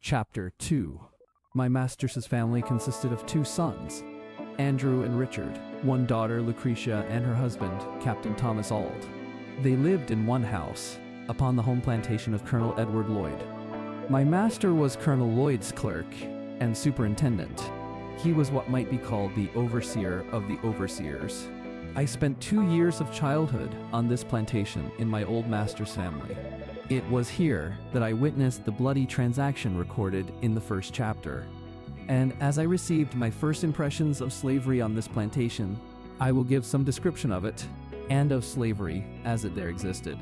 Chapter 2. My master's family consisted of 2 sons, Andrew and Richard, 1 daughter, Lucretia, and her husband, Captain Thomas Auld. They lived in one house, upon the home plantation of Colonel Edward Lloyd. My master was Colonel Lloyd's clerk and superintendent. He was what might be called the overseer of the overseers. I spent 2 years of childhood on this plantation in my old master's family. It was here that I witnessed the bloody transaction recorded in the first chapter. And as I received my first impressions of slavery on this plantation, I will give some description of it and of slavery as it there existed.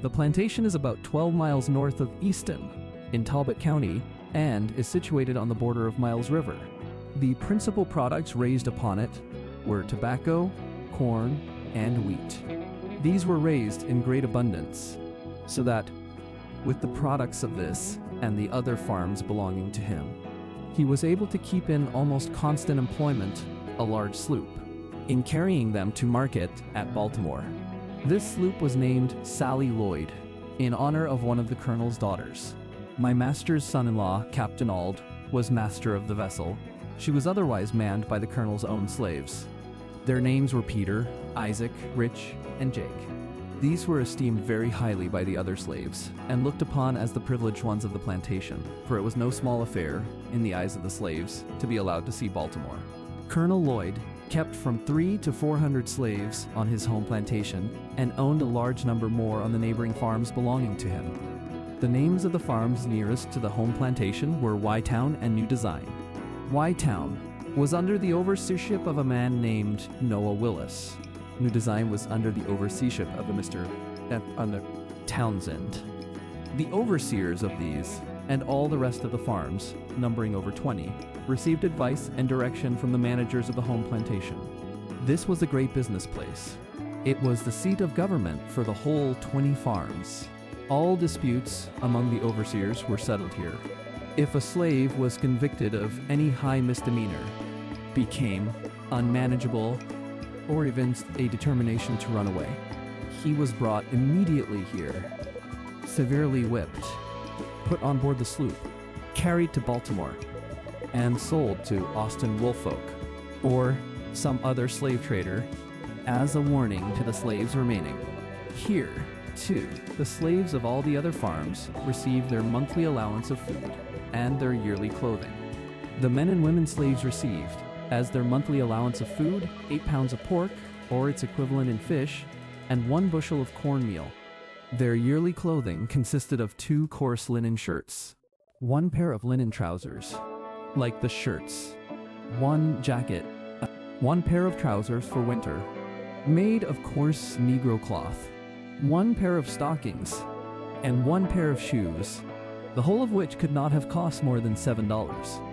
The plantation is about 12 miles north of Easton, in Talbot County, and is situated on the border of Miles River. The principal products raised upon it were tobacco, corn, and wheat. These were raised in great abundance, so that, with the products of this and the other farms belonging to him, he was able to keep in almost constant employment a large sloop, in carrying them to market at Baltimore. This sloop was named Sally Lloyd, in honor of one of the colonel's daughters. My master's son-in-law, Captain Auld, was master of the vessel. She was otherwise manned by the colonel's own slaves. Their names were Peter, Isaac, Rich, and Jake. These were esteemed very highly by the other slaves, and looked upon as the privileged ones of the plantation, for it was no small affair, in the eyes of the slaves, to be allowed to see Baltimore. Colonel Lloyd kept from 300 to 400 slaves on his home plantation, and owned a large number more on the neighboring farms belonging to him. The names of the farms nearest to the home plantation were Y-Town and New Design. Y-Town was under the overseership of a man named Noah Willis. New Design was under the overseership of a Mr. Townsend. The overseers of these, and all the rest of the farms, numbering over 20, received advice and direction from the managers of the home plantation. This was a great business place. It was the seat of government for the whole 20 farms. All disputes among the overseers were settled here. If a slave was convicted of any high misdemeanor, became unmanageable, or evinced a determination to run away, he was brought immediately here, severely whipped, put on board the sloop, carried to Baltimore, and sold to Austin Woolfolk, or some other slave trader, as a warning to the slaves remaining. Here, too, the slaves of all the other farms received their monthly allowance of food and their yearly clothing. The men and women slaves received, as their monthly allowance of food, 8 pounds of pork, or its equivalent in fish, and 1 bushel of cornmeal. Their yearly clothing consisted of 2 coarse linen shirts, 1 pair of linen trousers, like the shirts, 1 jacket, 1 pair of trousers for winter, made of coarse Negro cloth, 1 pair of stockings, and 1 pair of shoes, the whole of which could not have cost more than $7.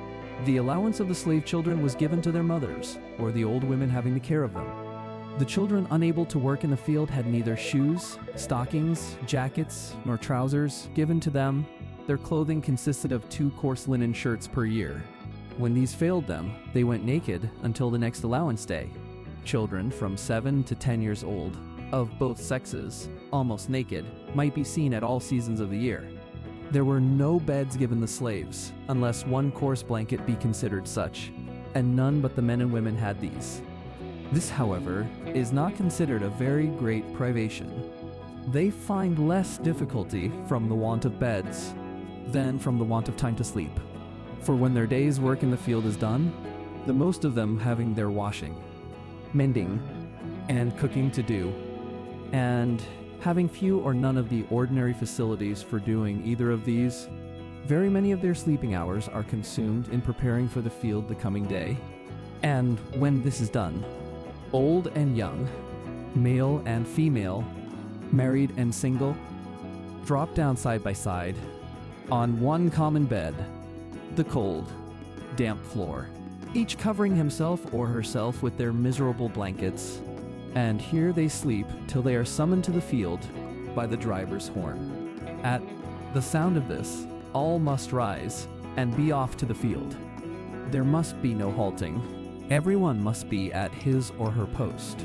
The allowance of the slave children was given to their mothers, or the old women having the care of them. The children unable to work in the field had neither shoes, stockings, jackets, nor trousers given to them. Their clothing consisted of 2 coarse linen shirts per year. When these failed them, they went naked until the next allowance day. Children from 7 to 10 years old, of both sexes, almost naked, might be seen at all seasons of the year. There were no beds given the slaves, unless 1 coarse blanket be considered such, and none but the men and women had these. This, however, is not considered a very great privation. They find less difficulty from the want of beds than from the want of time to sleep. For when their day's work in the field is done, the most of them having their washing, mending, and cooking to do, and having few or none of the ordinary facilities for doing either of these, very many of their sleeping hours are consumed in preparing for the field the coming day. And when this is done, old and young, male and female, married and single, drop down side by side on 1 common bed, the cold, damp floor, each covering himself or herself with their miserable blankets, and here they sleep till they are summoned to the field by the driver's horn. At the sound of this, all must rise and be off to the field. There must be no halting. Everyone must be at his or her post.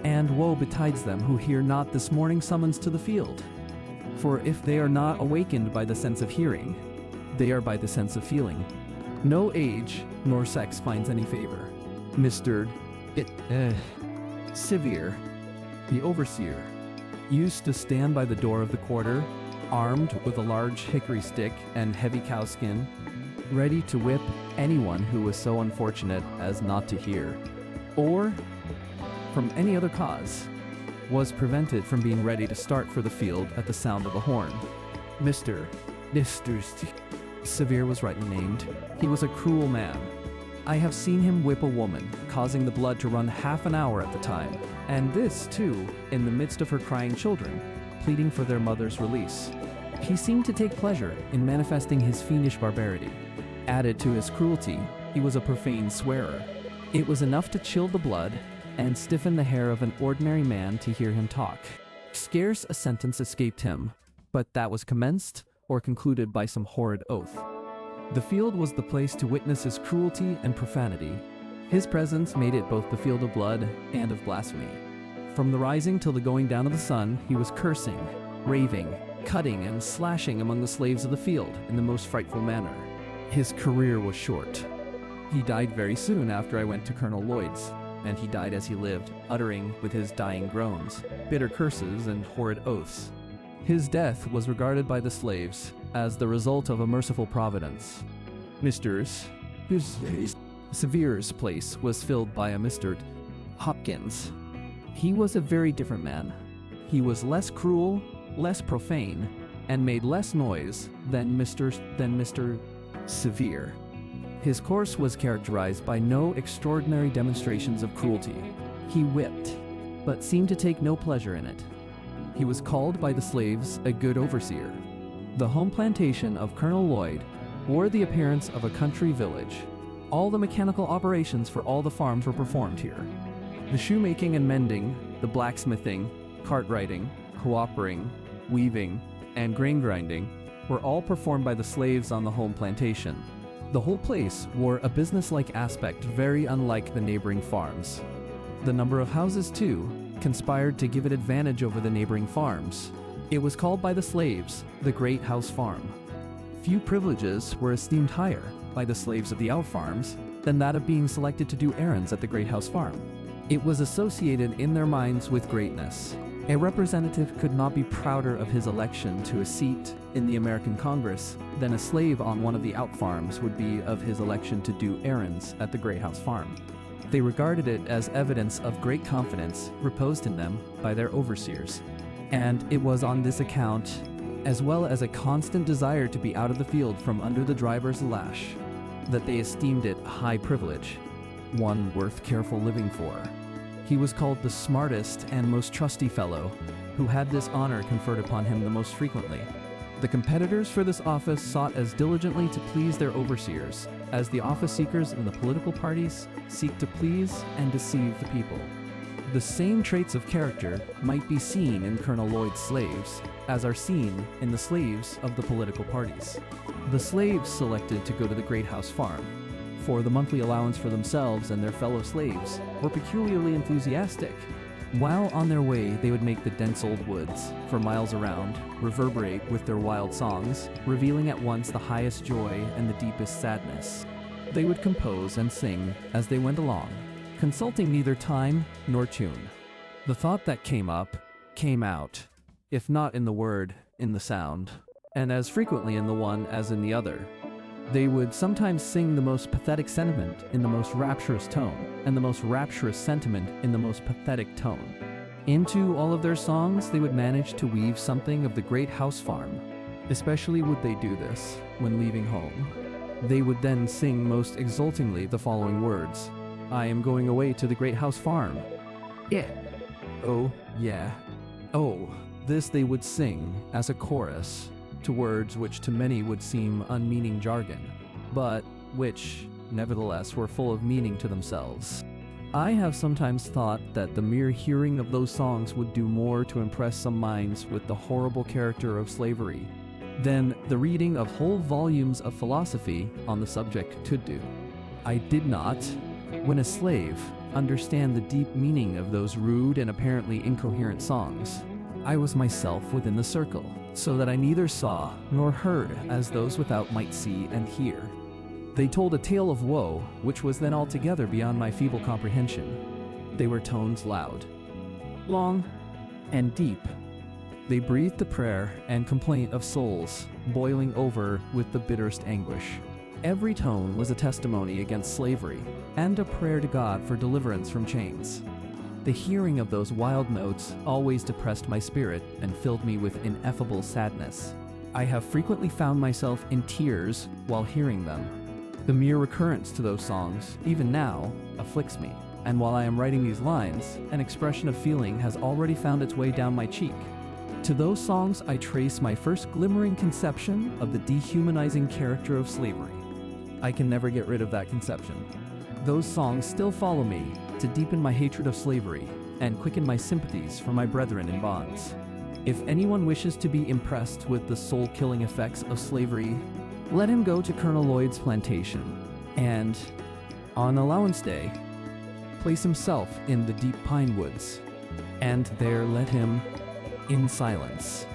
And woe betides them who hear not this morning's summons to the field. For if they are not awakened by the sense of hearing, They are by the sense of feeling. No age nor sex finds any favor. Mr. Severe, the overseer, used to stand by the door of the quarter, armed with a large hickory stick and heavy cowskin, ready to whip anyone who was so unfortunate as not to hear, or, from any other cause, was prevented from being ready to start for the field at the sound of a horn. Mr. Severe was rightly named. He was a cruel man. I have seen him whip a woman, causing the blood to run half an hour at the time, and this, too, in the midst of her crying children, pleading for their mother's release. He seemed to take pleasure in manifesting his fiendish barbarity. Added to his cruelty, he was a profane swearer. It was enough to chill the blood and stiffen the hair of an ordinary man to hear him talk. Scarce a sentence escaped him, but that was commenced or concluded by some horrid oath. The field was the place to witness his cruelty and profanity. His presence made it both the field of blood and of blasphemy. From the rising till the going down of the sun, he was cursing, raving, cutting, and slashing among the slaves of the field in the most frightful manner. His career was short. He died very soon after I went to Colonel Lloyd's, and he died as he lived, uttering with his dying groans, bitter curses and horrid oaths. His death was regarded by the slaves as the result of a merciful providence. Mr. Severe's place was filled by a Mr. Hopkins. He was a very different man. He was less cruel, less profane, and made less noise than Mr. Severe. His course was characterized by no extraordinary demonstrations of cruelty. He whipped, but seemed to take no pleasure in it. He was called by the slaves a good overseer. The home plantation of Colonel Lloyd wore the appearance of a country village. All the mechanical operations for all the farms were performed here. The shoemaking and mending, the blacksmithing, cartwrighting, coopering, weaving, and grain grinding were all performed by the slaves on the home plantation. The whole place wore a businesslike aspect very unlike the neighboring farms. The number of houses, too, conspired to give it advantage over the neighboring farms. It was called by the slaves the Great House Farm. Few privileges were esteemed higher by the slaves of the out farms than that of being selected to do errands at the Great House Farm. It was associated in their minds with greatness. A representative could not be prouder of his election to a seat in the American Congress than a slave on one of the out farms would be of his election to do errands at the Great House Farm. They regarded it as evidence of great confidence reposed in them by their overseers. And it was on this account, as well as a constant desire to be out of the field from under the driver's lash, that they esteemed it a high privilege, one worth careful living for. He was called the smartest and most trusty fellow, who had this honor conferred upon him the most frequently. The competitors for this office sought as diligently to please their overseers as the office seekers in the political parties seek to please and deceive the people. The same traits of character might be seen in Colonel Lloyd's slaves as are seen in the slaves of the political parties. The slaves selected to go to the Great House Farm for the monthly allowance for themselves and their fellow slaves were peculiarly enthusiastic. While on their way, they would make the dense old woods, for miles around, reverberate with their wild songs, revealing at once the highest joy and the deepest sadness. They would compose and sing as they went along, consulting neither time nor tune. The thought that came up, came out, if not in the word, in the sound, and as frequently in the one as in the other. They would sometimes sing the most pathetic sentiment in the most rapturous tone, and the most rapturous sentiment in the most pathetic tone. Into all of their songs, they would manage to weave something of the Great House Farm. Especially would they do this when leaving home. They would then sing most exultingly the following words: "I am going away to the Great House Farm." Yeah. Oh, yeah. Oh, this they would sing as a chorus to words which to many would seem unmeaning jargon, but which, nevertheless, were full of meaning to themselves. I have sometimes thought that the mere hearing of those songs would do more to impress some minds with the horrible character of slavery than the reading of whole volumes of philosophy on the subject could do. I did not, when a slave, understand the deep meaning of those rude and apparently incoherent songs. I was myself within the circle, so that I neither saw nor heard as those without might see and hear. They told a tale of woe, which was then altogether beyond my feeble comprehension. They were tones loud, long, and deep. They breathed the prayer and complaint of souls boiling over with the bitterest anguish. Every tone was a testimony against slavery and a prayer to God for deliverance from chains. The hearing of those wild notes always depressed my spirit and filled me with ineffable sadness. I have frequently found myself in tears while hearing them. The mere recurrence to those songs, even now, afflicts me, and while I am writing these lines, an expression of feeling has already found its way down my cheek. To those songs I trace my first glimmering conception of the dehumanizing character of slavery. I can never get rid of that conception. Those songs still follow me to deepen my hatred of slavery and quicken my sympathies for my brethren in bonds. If anyone wishes to be impressed with the soul-killing effects of slavery, let him go to Colonel Lloyd's plantation and, on allowance day, place himself in the deep pine woods, and there let him, in silence,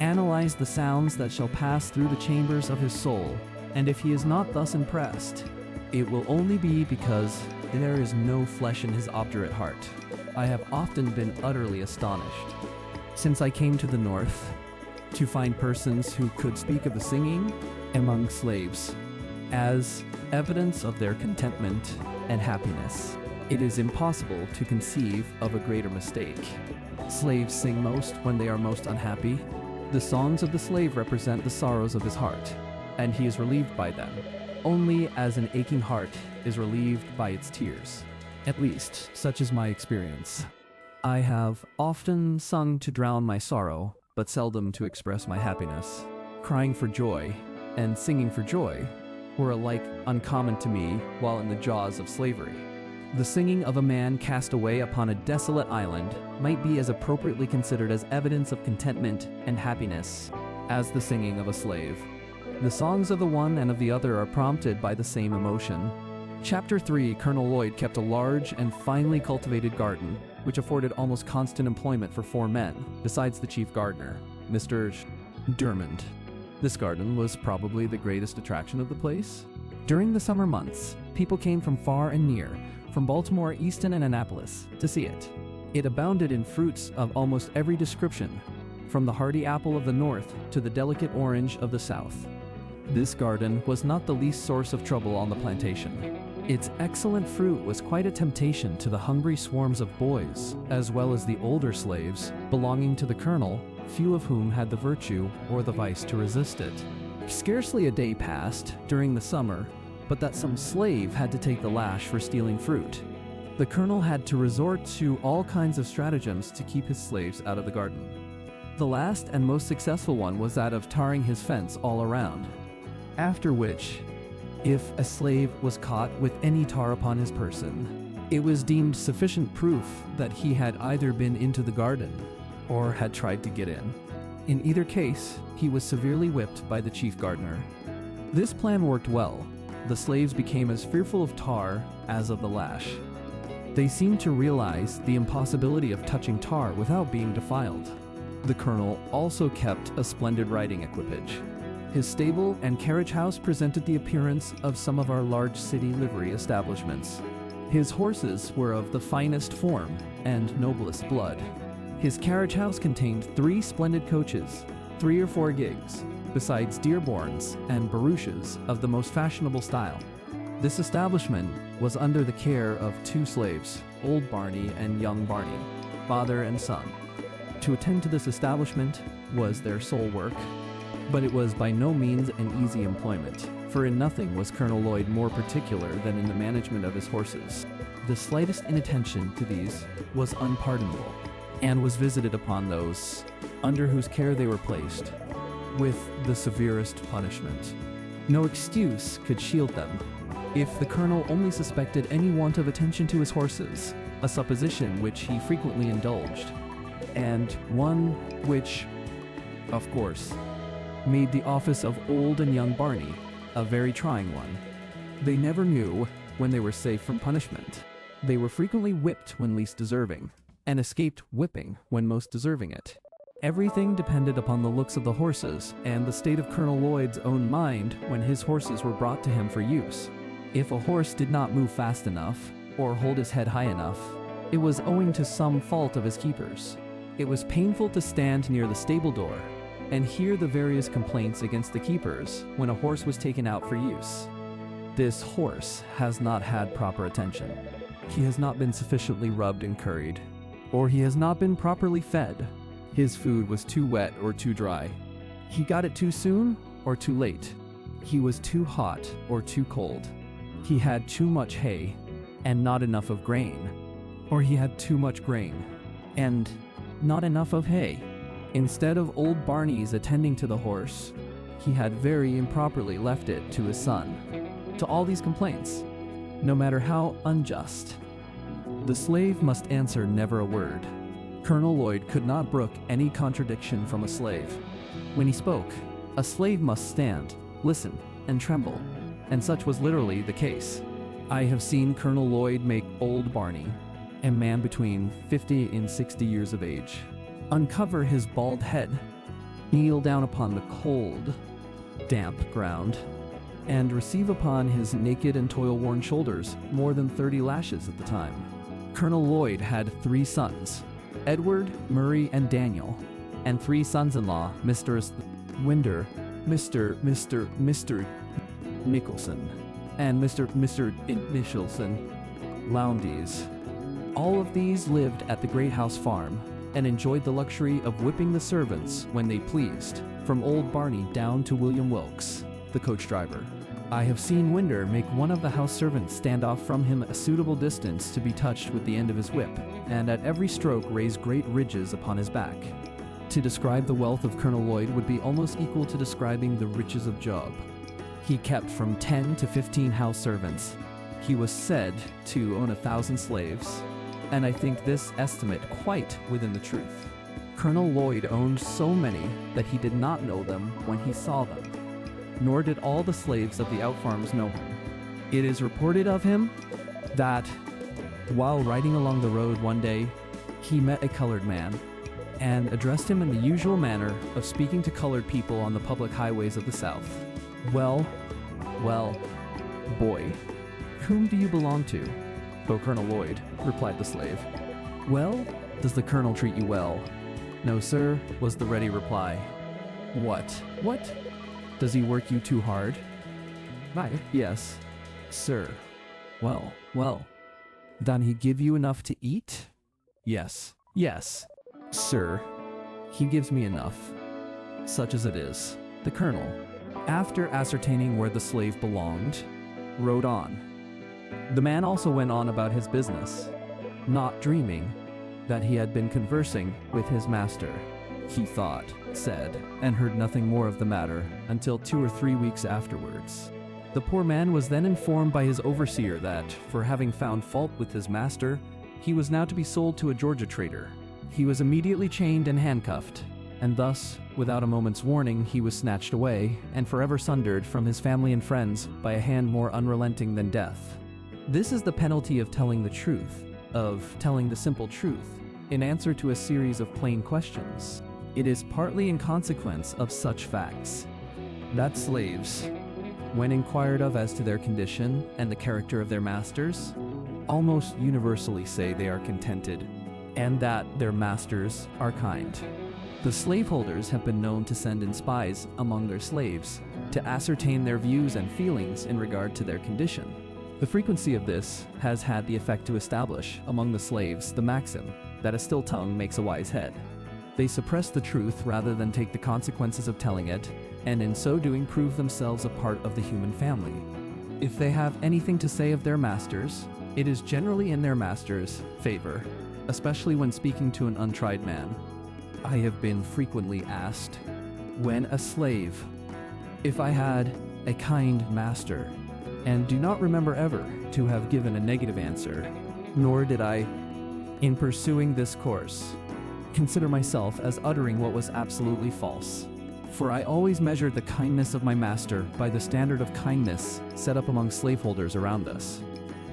analyze the sounds that shall pass through the chambers of his soul, and if he is not thus impressed, it will only be because there is no flesh in his obdurate heart. I have often been utterly astonished, since I came to the North, to find persons who could speak of the singing among slaves as evidence of their contentment and happiness. It is impossible to conceive of a greater mistake. Slaves sing most when they are most unhappy. The songs of the slave represent the sorrows of his heart, and he is relieved by them, only as an aching heart is relieved by its tears. At least, such is my experience. I have often sung to drown my sorrow, but seldom to express my happiness. Crying for joy and singing for joy were alike uncommon to me while in the jaws of slavery. The singing of a man cast away upon a desolate island might be as appropriately considered as evidence of contentment and happiness as the singing of a slave. The songs of the one and of the other are prompted by the same emotion. Chapter 3, Colonel Lloyd kept a large and finely cultivated garden, which afforded almost constant employment for 4 men, besides the chief gardener, Mr. Dermond. This garden was probably the greatest attraction of the place. During the summer months, people came from far and near, from Baltimore, Easton, and Annapolis, to see it. It abounded in fruits of almost every description, from the hardy apple of the north to the delicate orange of the south. This garden was not the least source of trouble on the plantation. Its excellent fruit was quite a temptation to the hungry swarms of boys, as well as the older slaves belonging to the colonel, few of whom had the virtue or the vice to resist it. Scarcely a day passed during the summer but that some slave had to take the lash for stealing fruit. The colonel had to resort to all kinds of stratagems to keep his slaves out of the garden. The last and most successful one was that of tarring his fence all around, after which, if a slave was caught with any tar upon his person, it was deemed sufficient proof that he had either been into the garden or had tried to get in. In either case, he was severely whipped by the chief gardener. This plan worked well. The slaves became as fearful of tar as of the lash. They seemed to realize the impossibility of touching tar without being defiled. The colonel also kept a splendid riding equipage. His stable and carriage house presented the appearance of some of our large city livery establishments. His horses were of the finest form and noblest blood. His carriage house contained 3 splendid coaches, 3 or 4 gigs, besides Dearborns and barouches of the most fashionable style. This establishment was under the care of 2 slaves, Old Barney and Young Barney, father and son. To attend to this establishment was their sole work, but it was by no means an easy employment, for in nothing was Colonel Lloyd more particular than in the management of his horses. The slightest inattention to these was unpardonable, and was visited upon those under whose care they were placed with the severest punishment. No excuse could shield them. If the colonel only suspected any want of attention to his horses, a supposition which he frequently indulged, and one which, of course, made the office of Old and Young Barney a very trying one. They never knew when they were safe from punishment. They were frequently whipped when least deserving, and escaped whipping when most deserving it. Everything depended upon the looks of the horses and the state of Colonel Lloyd's own mind when his horses were brought to him for use. If a horse did not move fast enough or hold his head high enough, it was owing to some fault of his keepers. It was painful to stand near the stable door and hear the various complaints against the keepers when a horse was taken out for use. This horse has not had proper attention. He has not been sufficiently rubbed and curried, or he has not been properly fed. His food was too wet or too dry. He got it too soon or too late. He was too hot or too cold. He had too much hay and not enough of grain, or he had too much grain and not enough of hay. Instead of old Barney's attending to the horse, he had very improperly left it to his son. To all these complaints, no matter how unjust, the slave must answer never a word. Colonel Lloyd could not brook any contradiction from a slave. When he spoke, a slave must stand, listen, and tremble, and such was literally the case. I have seen Colonel Lloyd make old Barney, a man between 50 and 60 years of age, uncover his bald head, kneel down upon the cold, damp ground, and receive upon his naked and toil-worn shoulders more than 30 lashes at the time. Colonel Lloyd had 3 sons, Edward, Murray, and Daniel, and 3 sons-in-law, Mr. Winder, Mr. Nicholson, and Mr. Michelson Lowndes. All of these lived at the Great House Farm and enjoyed the luxury of whipping the servants when they pleased, from old Barney down to William Wilkes, the coach driver. I have seen Winder make one of the house servants stand off from him a suitable distance to be touched with the end of his whip, and at every stroke raise great ridges upon his back. To describe the wealth of Colonel Lloyd would be almost equal to describing the riches of Job. He kept from 10 to 15 house servants. He was said to own 1,000 slaves, and I think this estimate quite within the truth. Colonel Lloyd owned so many that he did not know them when he saw them, nor did all the slaves of the outfarms know him. It is reported of him that, while riding along the road one day, he met a colored man and addressed him in the usual manner of speaking to colored people on the public highways of the South. Well, boy, whom do you belong to?" "Oh, Colonel Lloyd," replied the slave. "Well, does the colonel treat you well?" "No, sir," was the ready reply. What? Does he work you too hard?" "Yes, sir." Well. Then he give you enough to eat?" Yes, sir. He gives me enough, such as it is." The colonel, after ascertaining where the slave belonged, rode on. The man also went on about his business, not dreaming that he had been conversing with his master. He thought, said, and heard nothing more of the matter until 2 or 3 weeks afterwards. The poor man was then informed by his overseer that, for having found fault with his master, he was now to be sold to a Georgia trader. He was immediately chained and handcuffed, and thus, without a moment's warning, he was snatched away and forever sundered from his family and friends by a hand more unrelenting than death. This is the penalty of telling the truth, of telling the simple truth, in answer to a series of plain questions. It is partly in consequence of such facts that slaves, when inquired of as to their condition and the character of their masters, almost universally say they are contented, and that their masters are kind. The slaveholders have been known to send in spies among their slaves to ascertain their views and feelings in regard to their condition. The frequency of this has had the effect to establish among the slaves the maxim that a still tongue makes a wise head. They suppress the truth rather than take the consequences of telling it, and in so doing prove themselves a part of the human family. If they have anything to say of their masters, it is generally in their master's favor, especially when speaking to an untried man. I have been frequently asked, when a slave, if I had a kind master, and do not remember ever to have given a negative answer, nor did I, in pursuing this course, consider myself as uttering what was absolutely false. For I always measured the kindness of my master by the standard of kindness set up among slaveholders around us.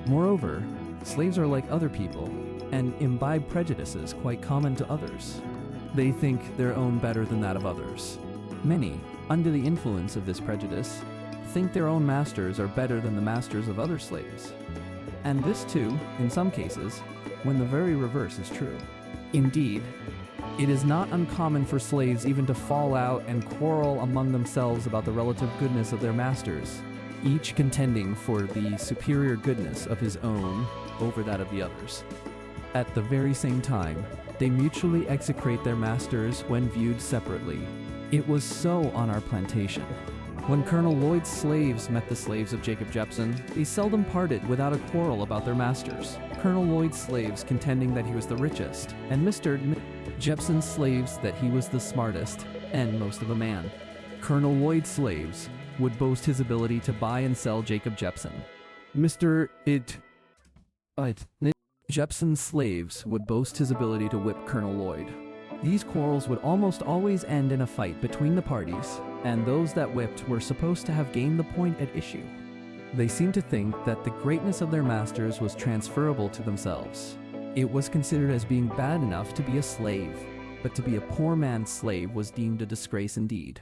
Moreover, slaves are like other people, and imbibe prejudices quite common to others. They think their own better than that of others. Many, under the influence of this prejudice, think their own masters are better than the masters of other slaves. And this too, in some cases, when the very reverse is true. Indeed, it is not uncommon for slaves even to fall out and quarrel among themselves about the relative goodness of their masters, each contending for the superior goodness of his own over that of the others. At the very same time, they mutually execrate their masters when viewed separately. It was so on our plantation. When Colonel Lloyd's slaves met the slaves of Jacob Jepson, they seldom parted without a quarrel about their masters. Colonel Lloyd's slaves contending that he was the richest, and Mr. Jepson's slaves that he was the smartest and most of a man. Colonel Lloyd's slaves would boast his ability to buy and sell Jacob Jepson. Jepson's slaves would boast his ability to whip Colonel Lloyd. These quarrels would almost always end in a fight between the parties, and those that whipped were supposed to have gained the point at issue. They seemed to think that the greatness of their masters was transferable to themselves. It was considered as being bad enough to be a slave, but to be a poor man's slave was deemed a disgrace indeed.